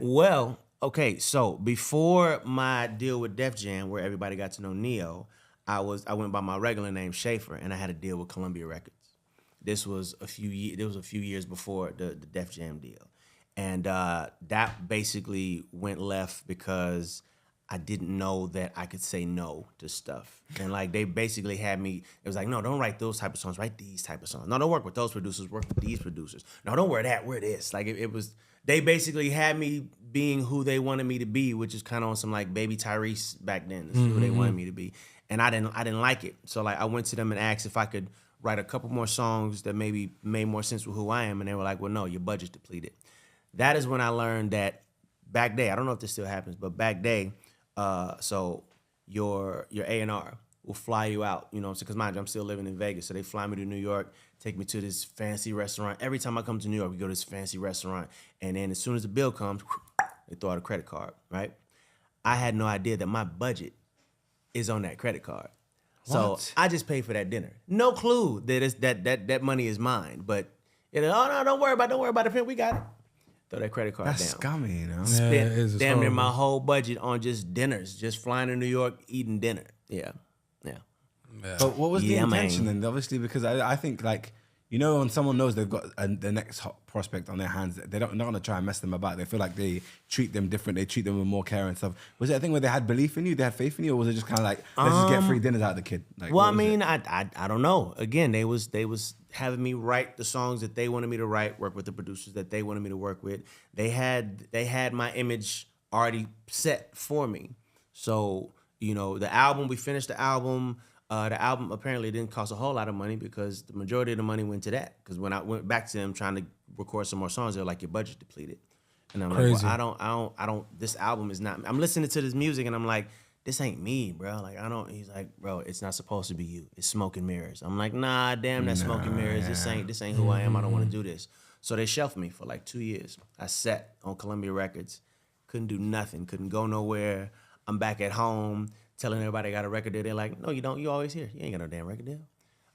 Well, okay, so before my deal with Def Jam, where everybody got to know Neo, I went by my regular name Schaefer, and I had a deal with Columbia Records. This was a few years before the Def Jam deal, and that basically went left because I didn't know that I could say no to stuff. And like they basically had me, it was like, no, don't write those type of songs, write these type of songs. No, don't work with those producers, work with these producers. No, don't wear that, wear this. Like it was, they basically had me being who they wanted me to be, which is kind of on some like Baby Tyrese back then. That's who they wanted me to be. And I didn't like it. So like I went to them and asked if I could write a couple more songs that maybe made more sense with who I am. And they were like, well, no, your budget's depleted. That is when I learned that back day, I don't know if this still happens, but back day, so your A&R will fly you out, you know, because mind you, I'm still living in Vegas. So they fly me to New York, take me to this fancy restaurant. Every time I come to New York, we go to this fancy restaurant. And then as soon as the bill comes, they throw out a credit card, right? I had no idea that my budget is on that credit card. So I just paid for that dinner. No clue that that money is mine. But, you know, oh, no, don't worry about it. We got it. Throw that credit card down. That's scummy, you know? Spent damn near my whole budget on just dinners, just flying to New York, eating dinner. Yeah. But what was the intention then? Obviously, because I think, like, you know, when someone knows they've got the next hot prospect on their hands, they're not going to try and mess them about. They feel like they treat them different. They treat them with more care and stuff. Was it a thing where they had belief in you? They had faith in you? Or was it just kind of like, let's just get free dinners out of the kid? Like, well, I mean, I don't know. Again, they was having me write the songs that they wanted me to write, work with the producers that they wanted me to work with. They had my image already set for me. So, you know, we finished the album. The album apparently didn't cost a whole lot of money because the majority of the money went to that. Because when I went back to them trying to record some more songs, they're like, your budget's depleted. And I'm like, well, I don't, this album is not, I'm listening to this music and I'm like, this ain't me, bro. Like, he's like, bro, it's not supposed to be you. It's smoke and mirrors. I'm like, nah, damn that smoke and mirrors. This ain't who I am. I don't want to do this. So they shelved me for like 2 years. I sat on Columbia Records, couldn't do nothing, couldn't go nowhere. I'm back at home telling everybody I got a record deal. They're like, no, you don't. You always here. You ain't got no damn record deal.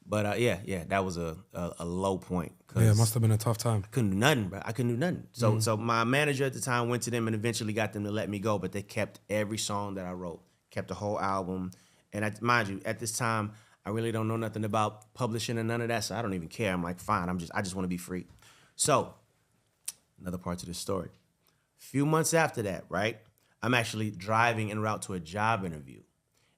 But yeah, that was a low point. Yeah, it must have been a tough time. I couldn't do nothing, bro. I couldn't do nothing. So my manager at the time went to them and eventually got them to let me go, but they kept every song that I wrote, kept the whole album. And mind you, at this time, I really don't know nothing about publishing and none of that, so I don't even care. I'm like, fine, I just want to be free. So, another part to this story. A few months after that, right, I'm actually driving en route to a job interview,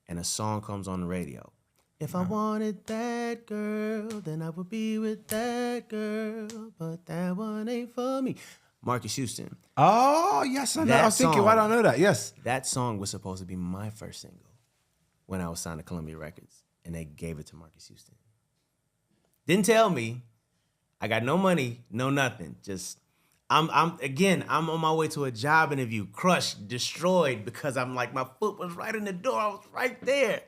and a song comes on the radio. If I wanted that girl, then I would be with that girl, but that one ain't for me. Marcus Houston. Oh, yes, I know. I was thinking, why don't I know that? Yes. That song was supposed to be my first single when I was signed to Columbia Records, and they gave it to Marcus Houston. Didn't tell me. I got no money, no nothing. Just, I'm on my way to a job interview, crushed, destroyed, because I'm like, my foot was right in the door. I was right there.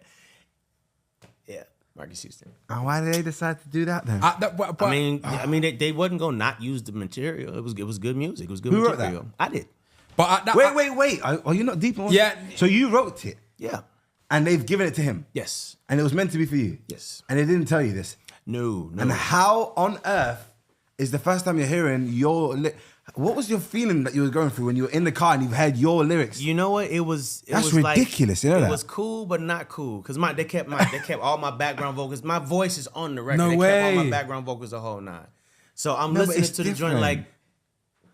Yeah, Marcus Houston. And why did they decide to do that then? I mean, they wasn't gonna not use the material. It was good music. It was good material. Who wrote that? I did. But wait. Are you not deep on? Yeah. So you wrote it. Yeah. And they've given it to him. Yes. And it was meant to be for you. Yes. And they didn't tell you this. No. And how on earth is the first time you're hearing what was your feeling that you were going through when you were in the car and you heard your lyrics? You know what? That's ridiculous. Like, you know it that? was cool, but not cool. Because they kept all my background vocals. My voice is on the record. No they way. kept all my background vocals the whole nine. So I'm listening to the joint like,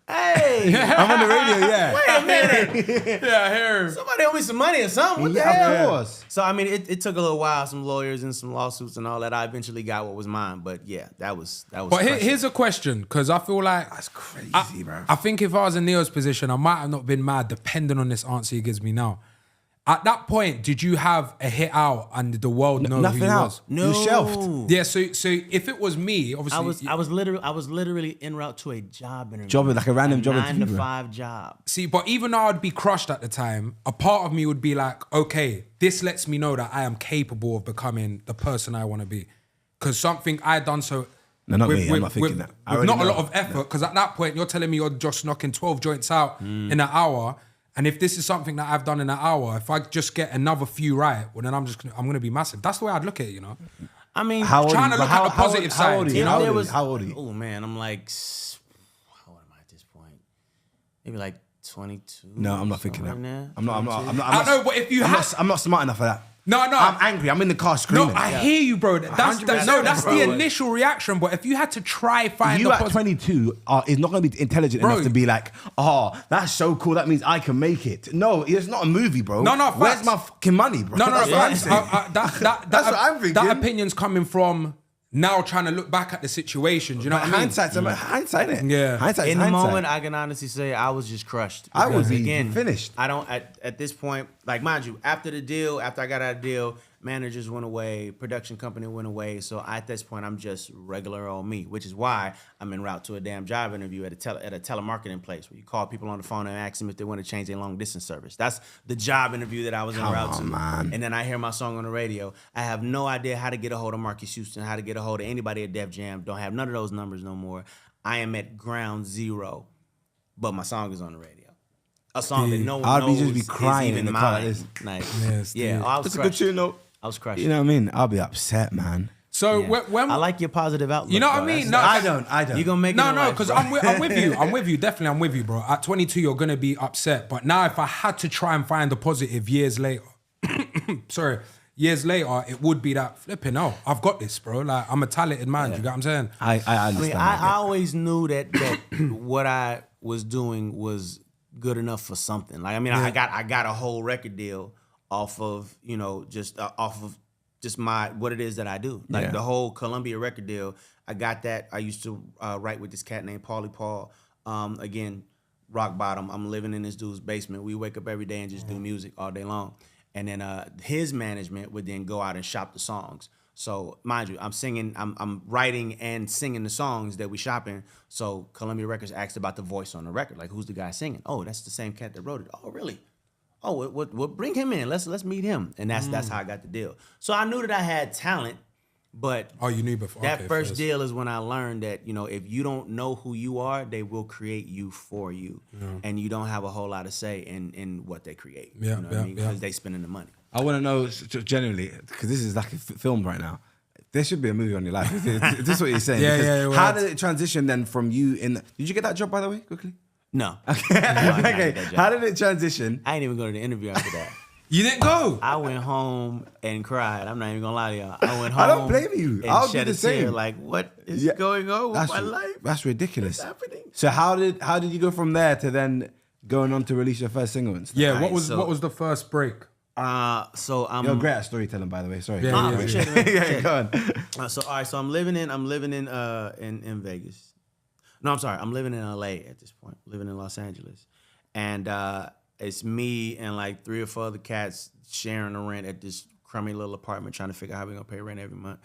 hey, I'm on the radio, yeah. Wait a minute. Yeah, I hear him. Somebody owe me some money or something. What the Yeah, hell? of course. So, I mean, it took a little while, some lawyers and some lawsuits and all that. I eventually got what was mine. But yeah, that was. But here's a question, because I feel like That's crazy, bro. I think if I was in Neo's position, I might have not been mad, depending on this answer he gives me now. At that point, did you have a hit out and did the world know who you was? No. You shelved. Yeah, so if it was me, obviously I was literally en route to a job interview. Job, like a random job 9 to interview. 5 job. See, but even though I'd be crushed at the time, a part of me would be like, okay, this lets me know that I am capable of becoming the person I want to be. Because something I done so... No, not me. I'm not thinking that. With not a lot of effort, because at that point, you're telling me you're just knocking 12 joints out in an hour. And if this is something that I've done in an hour, if I just get another few right, well, then I'm going to be massive. That's the way I'd look at it, you know? I mean, trying to look at the positive side. How old are you? Oh, man, I'm like, how old am I at this point? Maybe like 22. No, I'm not thinking that. Right now. I'm not. I know, but if you I'm not smart enough for that. No. I'm angry. I'm in the car screaming. No, I hear you, bro. That's 100%, the initial reaction. But if you had to try find You the at 22 is not going to be intelligent enough to be like, oh, that's so cool. That means I can make it. No, it's not a movie, bro. No, Where's facts. my fucking money, bro? No, That's what I'm facts. saying. That's what I'm thinking. That opinion's coming from now trying to look back at the situation. Do you know what I mean? Hindsight's innit? Yeah. Hindsight's In the hindsight. moment, I can honestly say I was just crushed. I would Because, be finished. I don't at this point. Like, mind you, after I got out of the deal, managers went away, production company went away. So at this point, I'm just regular old me, which is why I'm en route to a damn job interview at a telemarketing place where you call people on the phone and ask them if they want to change their long distance service. That's the job interview that I was en route to. Man. And then I hear my song on the radio. I have no idea how to get a hold of Marcus Houston, how to get a hold of anybody at Def Jam. Don't have none of those numbers no more. I am at ground zero, but my song is on the radio. A song that no one I'd knows just be crying is in even the car mine. like this. Yes, Yeah, dude. I was It's a good crushed. tune, though. I was crushed. You know what I mean? I'll be upset, man. So Yeah. when I like your positive outlook. You know what I though. mean? That's- No, I don't. You gonna make it? No, in no, life, because bro. I'm with you. I'm with you. Definitely, I'm with you, bro. At 22, you're gonna be upset. But now, if I had to try and find the positive years later, it would be that flipping. Oh, I've got this, bro. Like I'm a talented man. You get what I'm saying? I I understand. mean, I always knew that what I was doing was good enough for something. Like, I mean, I got a whole record deal off of just my what it is that I do. Like the whole Columbia record deal, I got that. I used to write with this cat named Paulie Paul. Again, rock bottom. I'm living in this dude's basement. We wake up every day and just do music all day long. And then his management would then go out and shop the songs. So mind you, I'm singing, I'm writing and singing the songs that we shopping. So Columbia Records asked about the voice on the record, like who's the guy singing? Oh, that's the same cat that wrote it. Oh, really? Oh, what bring him in? Let's meet him. And that's how I got the deal. So I knew that I had talent, but You knew before. that Okay, first deal is when I learned that, if you don't know who you are, they will create you for you. And you don't have a whole lot of say in what they create. Yeah, you know what I mean? Because they spending the money. I want to know generally, because this is like a film right now. There should be a movie on your life. This is what you're saying. Yeah, Because yeah, how well, did it transition then from you in? Did you get that job, by the way, quickly? No. Okay. How did it transition? I ain't even go to the interview after that. You didn't go. I went home and cried. I'm not even gonna lie to y'all. I went home. I don't blame you. And I'll do shed the a tear, same. like, what is Yeah. going on with my life? That's ridiculous. What's happening? So how did you go from there to then going on to release your first single and stuff? Yeah. Alright, What was the first break? So I'm. You're great at storytelling, by the way. Sorry. Yeah, Nah, yeah, appreciate it, man. Appreciate yeah, it. go on. So all right, so I'm living in Vegas. No, I'm sorry, I'm living in LA at this point. Living in Los Angeles, and it's me and like 3 or 4 other cats sharing the rent at this crummy little apartment, trying to figure out how we're gonna pay rent every month.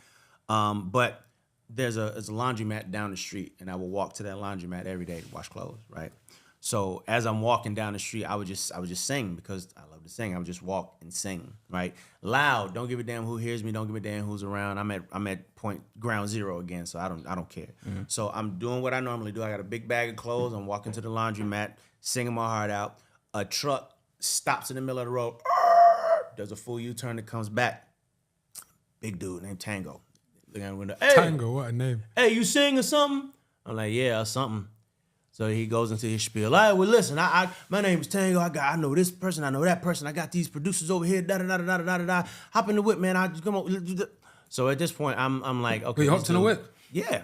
But there's a laundromat down the street, and I will walk to that laundromat every day to wash clothes, right? So as I'm walking down the street, I would just sing because I love to sing. I would just walk and sing, right? Loud. Don't give a damn who hears me. Don't give a damn who's around. I'm at ground zero again, so I don't care. So I'm doing what I normally do. I got a big bag of clothes. I'm walking to the laundromat, singing my heart out. A truck stops in the middle of the road. Does a full U-turn that comes back. Big dude named Tango. Looking out the window. Hey, Tango. What a name. hey, you sing or something? I'm like, yeah, or something. So he goes into his spiel. All right, well, listen, my name is Tango. I know this person. I know that person. I got these producers over here. Da da da da da da da. Hop in the whip, man. I just come on. So at this point, I'm like, okay. Wait, you this hopped in the dude- whip? Yeah.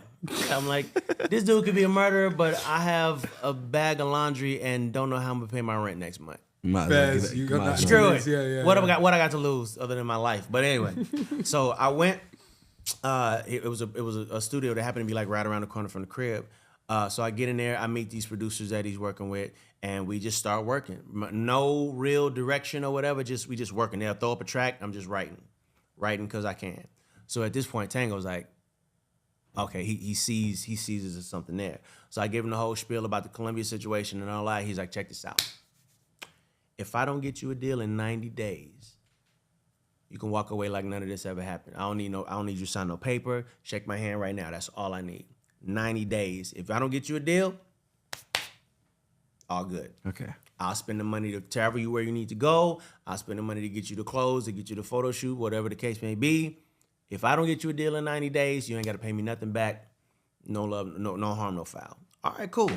I'm like, this dude could be a murderer, but I have a bag of laundry and don't know how I'm gonna pay my rent next month. Might as well Bez, give it- you got might that. as well. Screw Yes, it. yeah, What yeah. I got to lose other than my life? But anyway, so I went. It was a studio that happened to be like right around the corner from the crib. So I get in there, I meet these producers that he's working with, and we just start working. No real direction or whatever. We just working. They'll throw up a track. I'm just writing because I can. So at this point, Tango's like, okay, he sees there's something there. So I give him the whole spiel about the Columbia situation and all that. He's like, check this out. If I don't get you a deal in 90 days, you can walk away like none of this ever happened. I don't need you to sign no paper. Shake my hand right now. That's all I need. 90 days. If I don't get you a deal, all good. Okay. I'll spend the money to travel you where you need to go. I'll spend the money to get you the clothes, to get you the photo shoot, whatever the case may be. If I don't get you a deal in 90 days, you ain't got to pay me nothing back. No love, no harm, no foul. All right, cool.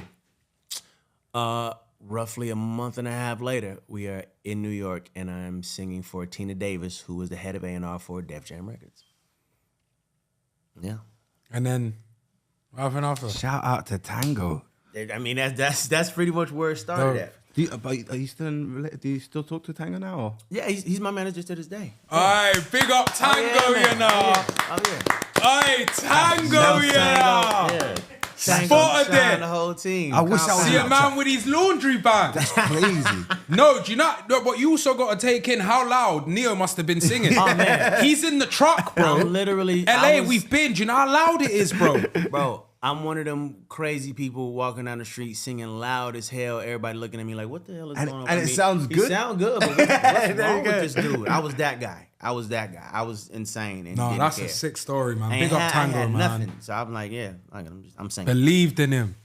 roughly a month and a half later, we are in New York, and I'm singing for Tina Davis, who was the head of A&R for Def Jam Records. Yeah. And then, what happened after? Shout out to Tango. I mean, that's pretty much where it started at. Do you still talk to Tango now? Or? Yeah, he's my manager to this day. Aye, big up Tango, man. you know. Oh, yeah. Aye, Tango, you know. Spotted Shine it. the whole team. I wish I was See a man with his laundry bag. Crazy. No, do you not? No, but you also got to take in how loud Neo must have been singing. Oh, man. He's in the truck, bro. I'm literally... LA, we've been. Do you know how loud it is, bro? Bro, I'm one of them crazy people walking down the street singing loud as hell. Everybody looking at me like, what the hell is going on? And it sounds good? He sound good, but what's wrong with this dude? I was that guy. I was insane. And No, didn't that's care. a sick story, man. I Big ain't up had Tango, man. nothing. So I'm like, yeah, I'm singing. Believed in him.